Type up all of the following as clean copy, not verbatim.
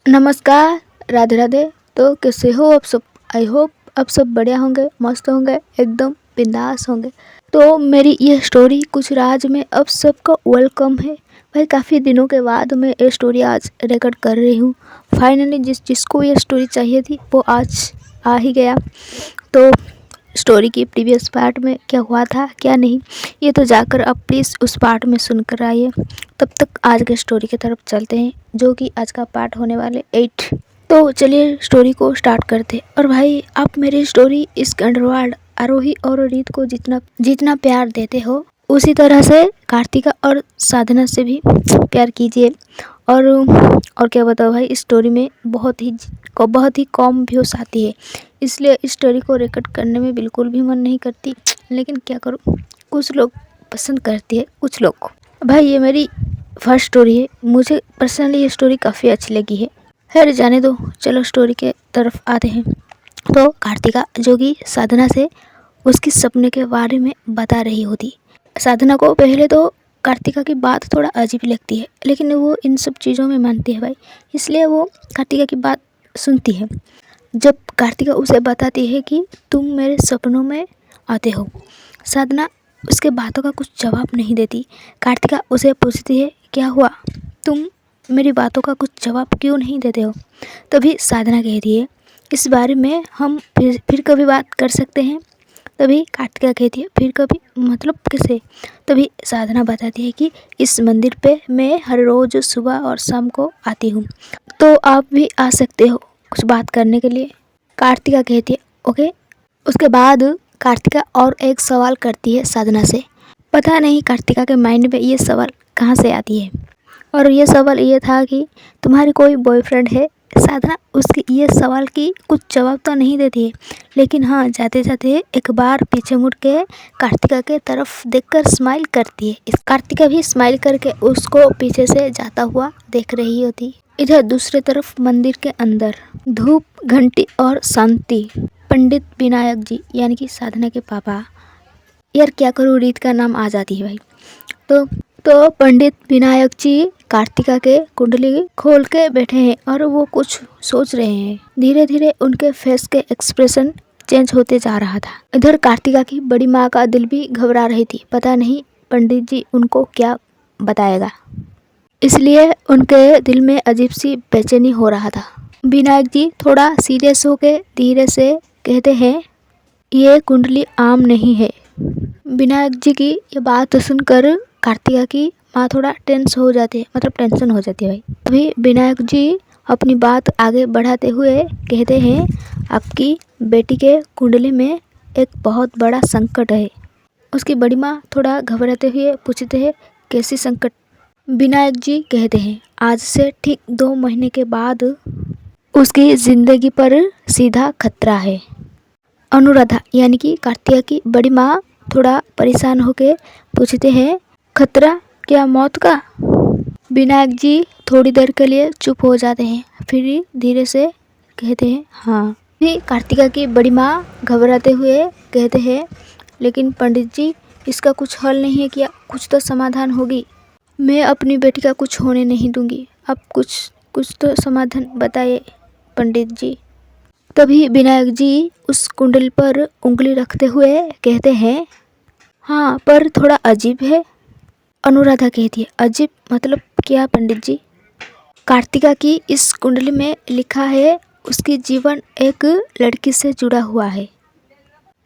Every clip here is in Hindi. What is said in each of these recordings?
नमस्कार, राधे राधे। तो कैसे हो आप सब? आई होप आप सब बढ़िया होंगे, मस्त होंगे, एकदम बिंदास होंगे। तो मेरी ये स्टोरी कुछ राज में आप सबका वेलकम है। भाई काफ़ी दिनों के बाद मैं ये स्टोरी आज रिकॉर्ड कर रही हूँ। फाइनली जिसको ये स्टोरी चाहिए थी वो आज आ ही गया। तो स्टोरी की प्रीवियस पार्ट में क्या हुआ था क्या नहीं, ये तो जाकर आप प्लीज़ उस पार्ट में सुनकर आइए। तब तक आज के स्टोरी की तरफ चलते हैं, जो कि आज का पार्ट होने वाले 8। तो चलिए स्टोरी को स्टार्ट करते हैं। और भाई आप मेरी स्टोरी इस अंडरवर्ल्ड आरोही और रीत को जितना जितना प्यार देते हो, उसी तरह से कार्तिका और साधना से भी प्यार कीजिए। और क्या बताओ भाई, इस स्टोरी में बहुत ही कम व्यूज़ आती है, इसलिए इस स्टोरी को रिकॉर्ड करने में बिल्कुल भी मन नहीं करती। लेकिन क्या करूँ, कुछ लोग पसंद करती है, कुछ लोग। भाई ये मेरी फर्स्ट स्टोरी है, मुझे पर्सनली ये स्टोरी काफ़ी अच्छी लगी है। खैर जाने दो, चलो स्टोरी के तरफ आते हैं। तो कार्तिका जो कि साधना से उसके सपने के बारे में बता रही होती। साधना को पहले तो कार्तिका की बात थोड़ा अजीब लगती है, लेकिन वो इन सब चीज़ों में मानती है भाई, इसलिए वो कार्तिका की बात सुनती है। जब कार्तिका उसे बताती है कि तुम मेरे सपनों में आते हो, साधना उसके बातों का कुछ जवाब नहीं देती। कार्तिका उसे पूछती है, क्या हुआ, तुम मेरी बातों का कुछ जवाब क्यों नहीं देते हो? तभी साधना कहती है, इस बारे में हम फिर कभी बात कर सकते हैं। तभी कार्तिका कहती है, फिर कभी मतलब कैसे? तभी साधना बताती है कि इस मंदिर पे मैं हर रोज़ सुबह और शाम को आती हूँ, तो आप भी आ सकते हो कुछ बात करने के लिए। कार्तिका कहती है ओके। उसके बाद कार्तिका और एक सवाल करती है साधना से। पता नहीं कार्तिका के माइंड में ये सवाल कहाँ से आती है, और ये सवाल ये था कि तुम्हारी कोई बॉयफ्रेंड है? साधना उसके ये सवाल की कुछ जवाब तो नहीं देती है, लेकिन हाँ जाते जाते एक बार पीछे मुड़ के कार्तिका के तरफ देखकर स्माइल करती है। इस कार्तिका भी स्माइल करके उसको पीछे से जाता हुआ देख रही होती। इधर दूसरी तरफ मंदिर के अंदर धूप, घंटी और शांति। पंडित विनायक जी यानी कि साधना के पापा, यार क्या करूँ, रीत का नाम आ जाती है भाई। तो पंडित विनायक जी कार्तिका के कुंडली खोल के बैठे हैं और वो कुछ सोच रहे हैं। धीरे धीरे उनके फेस के एक्सप्रेशन चेंज होते जा रहा था। इधर कार्तिका की बड़ी माँ का दिल भी घबरा रही थी, पता नहीं पंडित जी उनको क्या बताएगा, इसलिए उनके दिल में अजीब सी बेचैनी हो रहा था। विनायक जी थोड़ा सीरियस होके धीरे से कहते हैं, ये कुंडली आम नहीं है। विनायक जी की ये बात सुनकर कार्तिका की माँ थोड़ा टेंस हो जाती है, मतलब टेंशन हो जाती है भाई। अभी विनायक जी अपनी बात आगे बढ़ाते हुए कहते हैं, आपकी बेटी के कुंडली में एक बहुत बड़ा संकट है। उसकी बड़ी माँ थोड़ा घबराते हुए पूछते हैं, कैसी संकट? विनायक जी कहते हैं, आज से ठीक 2 महीने के बाद उसकी ज़िंदगी पर सीधा खतरा है। अनुराधा यानी कि कार्तिका की बड़ी माँ थोड़ा परेशान होकर पूछते हैं, खतरा क्या, मौत का? विनायक जी थोड़ी देर के लिए चुप हो जाते हैं, फिर धीरे से कहते हैं, हाँ। फिर कार्तिका की बड़ी माँ घबराते हुए कहते हैं, लेकिन पंडित जी इसका कुछ हल नहीं है क्या? कुछ तो समाधान होगी। मैं अपनी बेटी का कुछ होने नहीं दूंगी, आप कुछ तो समाधान बताइए पंडित जी। तभी विनायक जी उस कुंडल पर उंगली रखते हुए कहते हैं, हाँ पर थोड़ा अजीब है। अनुराधा कहती है, अजीब मतलब क्या पंडित जी? कार्तिका की इस कुंडली में लिखा है उसकी जीवन एक लड़की से जुड़ा हुआ है,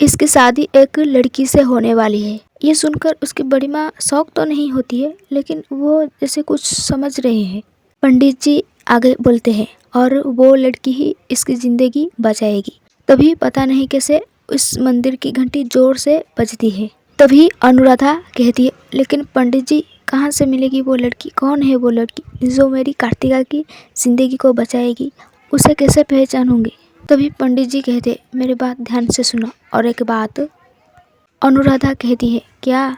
इसकी शादी एक लड़की से होने वाली है। ये सुनकर उसकी बड़ी माँ शौक तो नहीं होती है, लेकिन वो जैसे कुछ समझ रहे हैं। पंडित जी आगे बोलते हैं, और वो लड़की ही इसकी ज़िंदगी बचाएगी। तभी पता नहीं कैसे उस मंदिर की घंटी जोर से बजती है। तभी अनुराधा कहती है, लेकिन पंडित जी कहाँ से मिलेगी वो लड़की? कौन है वो लड़की जो मेरी कार्तिका की ज़िंदगी को बचाएगी? उसे कैसे पहचानूंगी? तभी पंडित जी कहते, मेरी बात ध्यान से सुनो। और एक बात अनुराधा कहती है, क्या?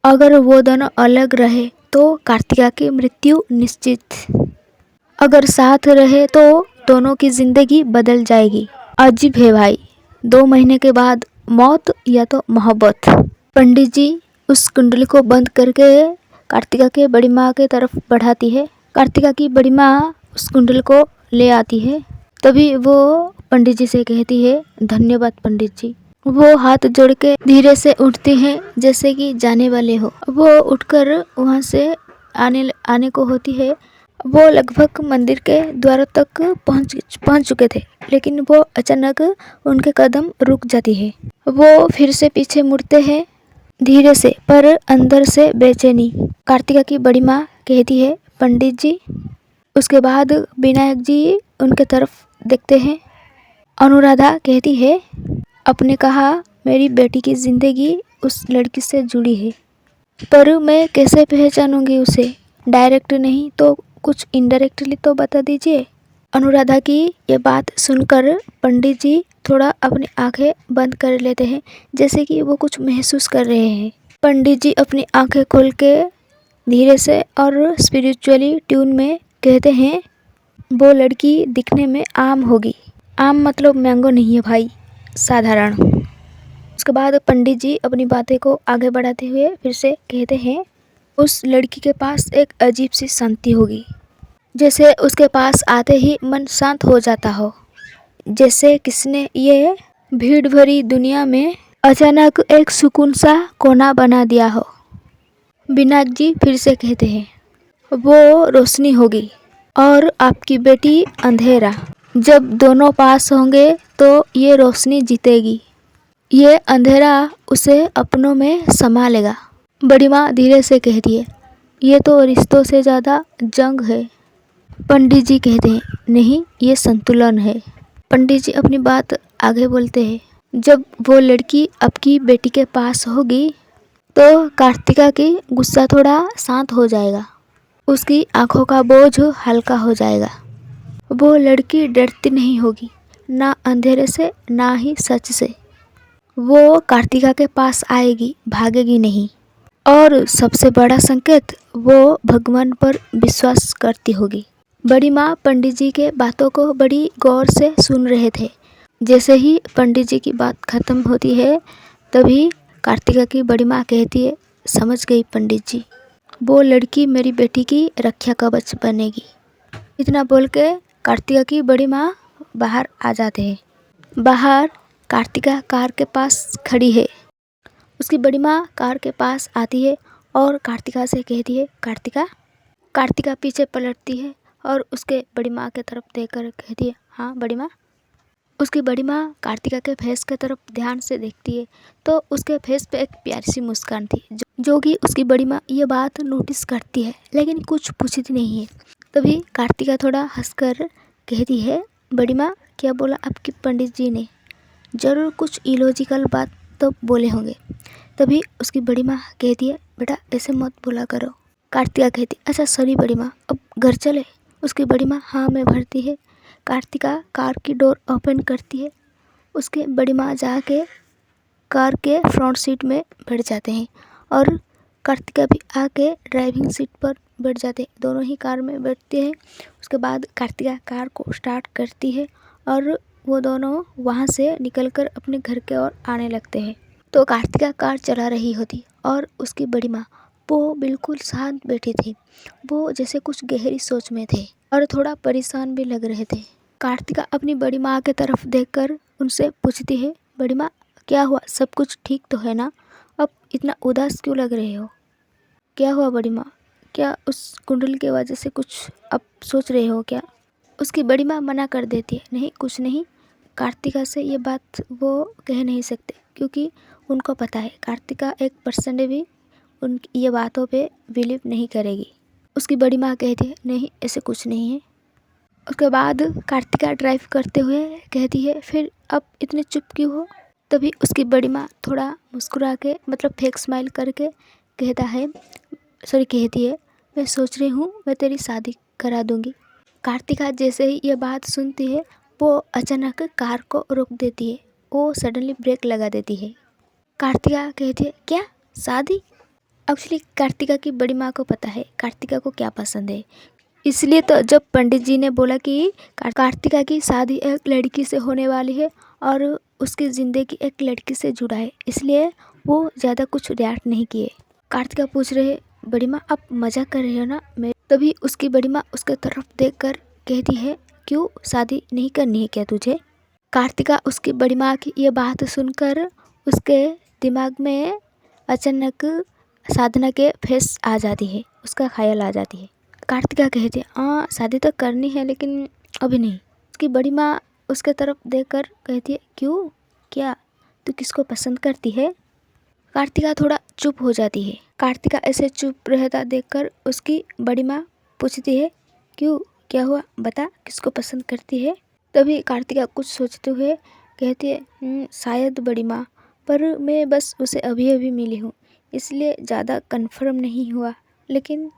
अगर वो दोनों अलग रहे तो कार्तिका की मृत्यु निश्चित, अगर साथ रहे तो दोनों की ज़िंदगी बदल जाएगी। अजीब है भाई, 2 महीने के बाद मौत या तो मोहब्बत। पंडित जी उस कुंडली को बंद करके कार्तिका के बड़ी माँ के तरफ बढ़ाती है। कार्तिका की बड़ी माँ उस कुंडल को ले आती है। तभी वो पंडित जी से कहती है, धन्यवाद पंडित जी। वो हाथ जोड़ के धीरे से उठती हैं जैसे कि जाने वाले हो। वो उठकर वहाँ से आने को होती है। वो लगभग मंदिर के द्वार तक पहुँच चुके थे, लेकिन वो अचानक उनके कदम रुक जाती है। वो फिर से पीछे मुड़ते हैं धीरे से, पर अंदर से बेचैनी। कार्तिका की बड़ी माँ कहती है, पंडित जी। उसके बाद विनायक जी उनके तरफ देखते हैं। अनुराधा कहती है, आपने कहा मेरी बेटी की जिंदगी उस लड़की से जुड़ी है, पर मैं कैसे पहचानूंगी उसे? डायरेक्ट नहीं तो कुछ इनडायरेक्टली तो बता दीजिए। अनुराधा की ये बात सुनकर पंडित जी थोड़ा अपनी आंखें बंद कर लेते हैं, जैसे कि वो कुछ महसूस कर रहे हैं। पंडित जी अपनी आंखें खोल के धीरे से और स्पिरिचुअली ट्यून में कहते हैं, वो लड़की दिखने में आम होगी। आम मतलब मैंगो नहीं है भाई, साधारण। उसके बाद पंडित जी अपनी बातें को आगे बढ़ाते हुए फिर से कहते हैं, उस लड़की के पास एक अजीब सी शांति होगी, जैसे उसके पास आते ही मन शांत हो जाता हो, जैसे किसने ये भीड़ भरी दुनिया में अचानक एक सुकून सा कोना बना दिया हो। विनायक जी फिर से कहते हैं, वो रोशनी होगी और आपकी बेटी अंधेरा। जब दोनों पास होंगे तो ये रोशनी जीतेगी, ये अंधेरा उसे अपनों में समा लेगा। बड़ी माँ धीरे से कहती है, ये तो रिश्तों से ज़्यादा जंग है। पंडित जी कहते हैं, नहीं, ये संतुलन है। पंडित जी अपनी बात आगे बोलते हैं, जब वो लड़की आपकी बेटी के पास होगी तो कार्तिका की गुस्सा थोड़ा शांत हो जाएगा, उसकी आंखों का बोझ हल्का हो जाएगा। वो लड़की डरती नहीं होगी, ना अंधेरे से ना ही सच से। वो कार्तिका के पास आएगी, भागेगी नहीं। और सबसे बड़ा संकेत, वो भगवान पर विश्वास करती होगी। बड़ी माँ पंडित जी के बातों को बड़ी गौर से सुन रहे थे। जैसे ही पंडित जी की बात खत्म होती है, तभी कार्तिका की बड़ी माँ कहती है, समझ गई पंडित जी, वो लड़की मेरी बेटी की रक्षा कवच बनेगी। इतना बोल के कार्तिका की बड़ी माँ बाहर आ जाते हैं। बाहर कार्तिका कार के पास खड़ी है। उसकी बड़ी माँ कार के पास आती है और कार्तिका से कहती है, कार्तिका। कार्तिका पीछे पलटती है और उसके बड़ी माँ के तरफ देखकर कहती है, हाँ बड़ी माँ। उसकी बड़ी माँ कार्तिका के फेस के तरफ ध्यान से देखती है तो उसके फेस पे एक प्यारी सी मुस्कान थी, जो कि उसकी बड़ी माँ ये बात नोटिस करती है, लेकिन कुछ पूछती नहीं है। तभी कार्तिका थोड़ा हंसकर कहती है, बड़ी माँ, क्या बोला आपकी पंडित जी ने? ज़रूर कुछ इलॉजिकल बात तो बोले होंगे। तभी उसकी बड़ी माँ कहती है, बेटा ऐसे मत बोला करो। कार्तिका कहती, अच्छा सॉरी बड़ी माँ, अब घर चले? उसकी बड़ी माँ हाँ में भरती है। कार्तिका कार की डोर ओपन करती है। उसके बड़ी माँ जाके कार के फ्रंट सीट में बैठ जाते हैं और कार्तिका भी आके ड्राइविंग सीट पर बैठ जाते हैं। दोनों ही कार में बैठते हैं। उसके बाद कार्तिका कार को स्टार्ट करती है और वो दोनों वहाँ से निकलकर अपने घर के ओर आने लगते हैं। तो कार्तिका कार चला रही होती और उसकी बड़ी माँ वो बिल्कुल शांत बैठी थी। वो जैसे कुछ गहरी सोच में थे और थोड़ा परेशान भी लग रहे थे। कार्तिका अपनी बड़ी माँ के तरफ देखकर उनसे पूछती है, बड़ी माँ क्या हुआ, सब कुछ ठीक तो है ना? अब इतना उदास क्यों लग रहे हो? क्या हुआ बड़ी माँ? क्या उस कुंडल की वजह से कुछ अब सोच रहे हो क्या? उसकी बड़ी माँ मना कर देती है, नहीं कुछ नहीं। कार्तिका से ये बात वो कह नहीं सकते क्योंकि उनको पता है कार्तिका 1% भी उन ये बातों पे बिलीव नहीं करेगी। उसकी बड़ी माँ कहती है, नहीं ऐसे कुछ नहीं है। उसके बाद कार्तिका ड्राइव करते हुए कहती है, फिर अब इतने चुप क्यों हो? तभी उसकी बड़ी माँ थोड़ा मुस्कुरा के मतलब फेक स्माइल करके कहती है, मैं सोच रही हूँ मैं तेरी शादी करा दूँगी। कार्तिका जैसे ही ये बात सुनती है, वो अचानक कार को रोक देती है। वो सडनली ब्रेक लगा देती है। कार्तिका कहती है, क्या शादी? एक्चुअली कार्तिका की बड़ी माँ को पता है कार्तिका को क्या पसंद है, इसलिए तो जब पंडित जी ने बोला कि कार्तिका की शादी एक लड़की से होने वाली है और उसकी ज़िंदगी एक लड़की से जुड़ा है, इसलिए वो ज़्यादा कुछ रिएक्ट नहीं किए। कार्तिका पूछ रहे, बड़ी माँ आप मजाक कर रहे हो ना? मैं तभी उसकी बड़ी माँ उसके तरफ देखकर कहती है, क्यों, शादी नहीं करनी है क्या तुझे? कार्तिका उसकी बड़ी माँ की ये बात सुनकर उसके दिमाग में अचानक साधना के फेस आ जाती है, उसका ख्याल आ जाती है। कार्तिका कहती है हाँ शादी तो करनी है लेकिन अभी नहीं। उसकी बड़ी माँ उसके तरफ देखकर कहती है क्यों, क्या तू किसको पसंद करती है? कार्तिका थोड़ा चुप हो जाती है। कार्तिका ऐसे चुप रहता देखकर उसकी बड़ी माँ पूछती है क्यों, क्या हुआ, बता किसको पसंद करती है? तभी कार्तिका कुछ सोचते हुए कहती है शायद बड़ी माँ, पर मैं बस उसे अभी अभी मिली हूँ इसलिए ज़्यादा कंफर्म नहीं हुआ, लेकिन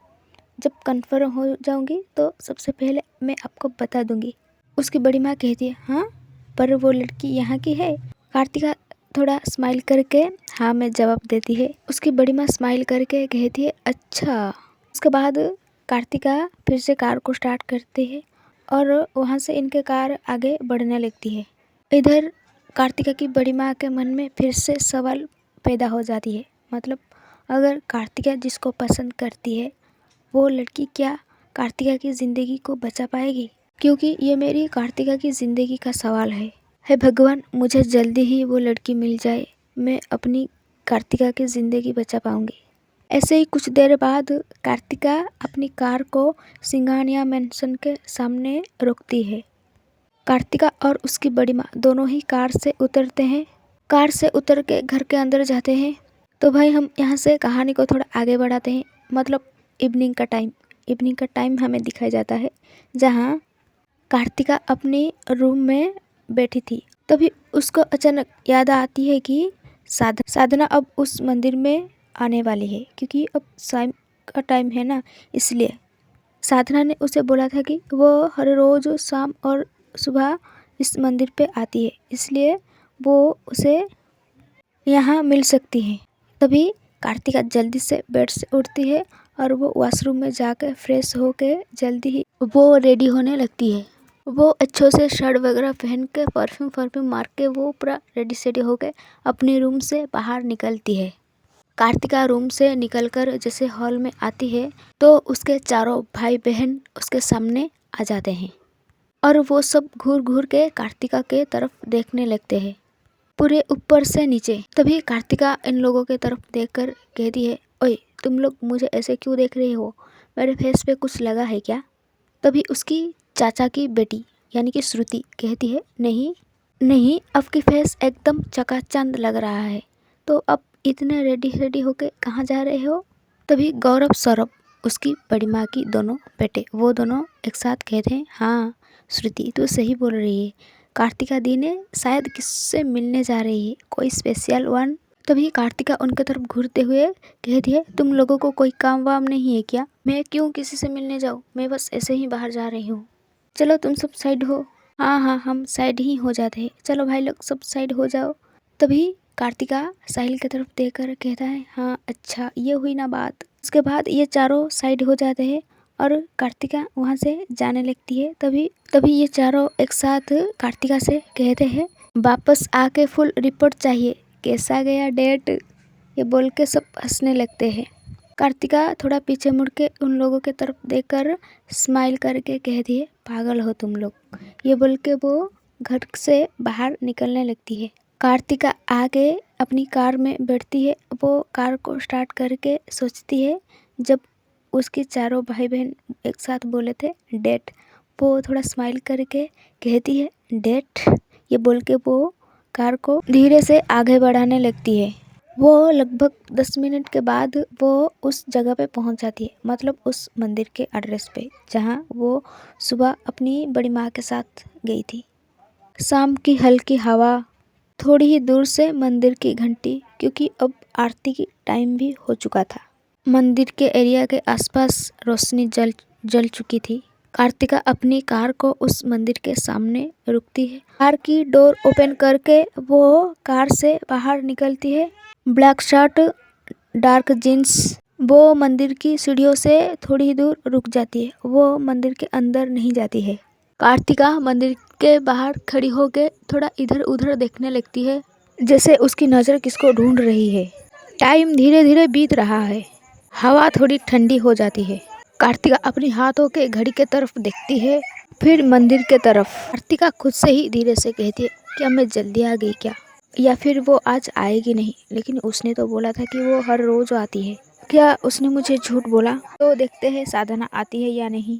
जब कंफर्म हो जाऊँगी तो सबसे पहले मैं आपको बता दूँगी। उसकी बड़ी माँ कहती है हाँ, पर वो लड़की यहाँ की है? कार्तिका थोड़ा स्माइल करके हाँ में जवाब देती है। उसकी बड़ी माँ स्माइल करके कहती है अच्छा। उसके बाद कार्तिका फिर से कार को स्टार्ट करती है और वहाँ से इनके कार आगे बढ़ने लगती है। इधर कार्तिका की बड़ी माँ के मन में फिर से सवाल पैदा हो जाती है, मतलब अगर कार्तिका जिसको पसंद करती है वो लड़की क्या कार्तिका की ज़िंदगी को बचा पाएगी? क्योंकि ये मेरी कार्तिका की ज़िंदगी का सवाल है। हे भगवान, मुझे जल्दी ही वो लड़की मिल जाए, मैं अपनी कार्तिका की ज़िंदगी बचा पाऊँगी। ऐसे ही कुछ देर बाद कार्तिका अपनी कार को सिंघानिया मैंशन के सामने रोकती है। कार्तिका और उसकी बड़ी माँ दोनों ही कार से उतरते हैं। कार से उतर के घर के अंदर जाते हैं। तो भाई हम यहाँ से कहानी को थोड़ा आगे बढ़ाते हैं, मतलब इवनिंग का टाइम हमें दिखाया जाता है, जहाँ कार्तिका अपनी रूम में बैठी थी। तभी उसको अचानक याद आती है कि साधना अब उस मंदिर में आने वाली है, क्योंकि अब शाम का टाइम है ना, इसलिए साधना ने उसे बोला था कि वो हर रोज़ शाम और सुबह इस मंदिर पे आती है, इसलिए वो उसे यहाँ मिल सकती है। तभी कार्तिका जल्दी से बेड से उठती है और वो वॉशरूम में जाकर फ्रेश होके जल्दी ही वो रेडी होने लगती है। वो अच्छे से शर्ट वगैरह पहन के परफ्यूम मार के वो पूरा रेडी सेडी होके अपने रूम से बाहर निकलती है। कार्तिका रूम से निकलकर जैसे हॉल में आती है तो उसके चारों भाई बहन उसके सामने आ जाते हैं और वो सब घूर घूर के कार्तिका के तरफ देखने लगते हैं, पूरे ऊपर से नीचे। तभी कार्तिका इन लोगों के तरफ देखकर कहती है ओए तुम लोग मुझे ऐसे क्यों देख रहे हो, मेरे फेस पे कुछ लगा है क्या? तभी उसकी चाचा की बेटी यानी कि श्रुति कहती है नहीं, आपकी फेस एकदम चकाचंद लग रहा है, तो अब इतने रेडी होके कहाँ जा रहे हो? तभी गौरव सौरभ उसकी बड़ी माँ की दोनों बेटे वो दोनों एक साथ कहते हैं हाँ श्रुति तू सही बोल रही है, कार्तिका दी ने शायद किससे मिलने जा रही है, कोई स्पेशल वन। तभी कार्तिका उनके तरफ घूरते हुए कहती है तुम लोगों को कोई काम वाम नहीं है क्या? मैं क्यों किसी से मिलने जाऊँ, मैं बस ऐसे ही बाहर जा रही हूँ, चलो तुम सब साइड हो। हाँ हम साइड ही हो जाते हैं, चलो भाई लोग सब साइड हो जाओ। तभी कार्तिका साहिल की तरफ देखकर कहता है हाँ अच्छा ये हुई ना बात। उसके बाद ये चारों साइड हो जाते हैं और कार्तिका वहाँ से जाने लगती है। तभी ये चारों एक साथ कार्तिका से कहते हैं वापस आके फुल रिपोर्ट चाहिए, कैसा गया डेट? ये बोल के सब हंसने लगते हैं। कार्तिका थोड़ा पीछे मुड़ के उन लोगों के तरफ देखकर स्माइल करके कहती है पागल हो तुम लोग, ये बोल के वो घर से बाहर निकलने लगती है। कार्तिका आगे अपनी कार में बैठती है, वो कार को स्टार्ट करके सोचती है जब उसके चारों भाई बहन एक साथ बोले थे डेट, वो थोड़ा स्माइल करके कहती है डेट, ये बोल के वो कार को धीरे से आगे बढ़ाने लगती है। वो लगभग 10 मिनट के बाद वो उस जगह पे पहुंच जाती है, मतलब उस मंदिर के एड्रेस पे जहां वो सुबह अपनी बड़ी माँ के साथ गई थी। शाम की हल्की हवा, थोड़ी ही दूर से मंदिर की घंटी, क्योंकि अब आरती की टाइम भी हो चुका था। मंदिर के एरिया के आसपास रोशनी जल चुकी थी। कार्तिका अपनी कार को उस मंदिर के सामने रुकती है। कार की डोर ओपन करके वो कार से बाहर निकलती है। Black shirt, dark jeans. वो मंदिर की सीढ़ियों से थोड़ी ही दूर रुक जाती है, वो मंदिर के अंदर नहीं जाती है। कार्तिका मंदिर के बाहर खड़ी होकर थोड़ा इधर उधर देखने लगती है, जैसे उसकी नज़र किसको ढूंढ रही है। टाइम धीरे धीरे बीत रहा है, हवा थोड़ी ठंडी हो जाती है। कार्तिका अपनी हाथों के घड़ी के तरफ देखती है, फिर मंदिर के तरफ कार्तिका खुद से ही धीरे से कहती है, क्या मैं जल्दी आ गई क्या, या फिर वो आज आएगी नहीं, लेकिन उसने तो बोला था कि वो हर रोज आती है। क्या उसने मुझे झूठ बोला? तो देखते हैं साधना आती है या नहीं।